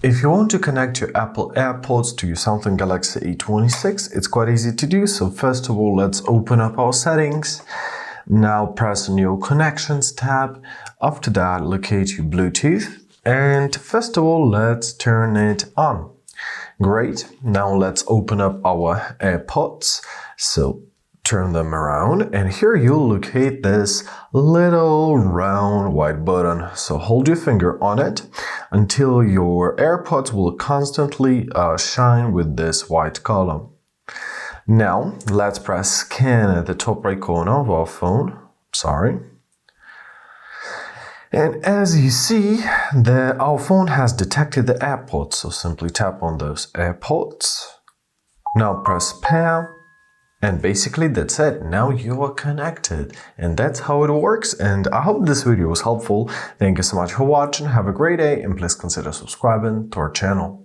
If you want to connect your Apple AirPods to your Samsung Galaxy A26, it's quite easy to do. So first of all, let's open up our settings. Now press on your Connections tab. After that, locate your Bluetooth. And first of all, let's turn it on. Great. Now let's open up our AirPods. So turn them around, and here you'll locate this little round white button. So hold your finger on it until your AirPods will constantly shine with this white color. Now let's press scan at the top right corner of our phone. And as you see, our phone has detected the AirPods, so simply tap on those AirPods. Now press pair. And basically that's it. Now you are connected, and that's how it works. And I hope this video was helpful. Thank you so much for watching. Have a great day, and please consider subscribing to our channel.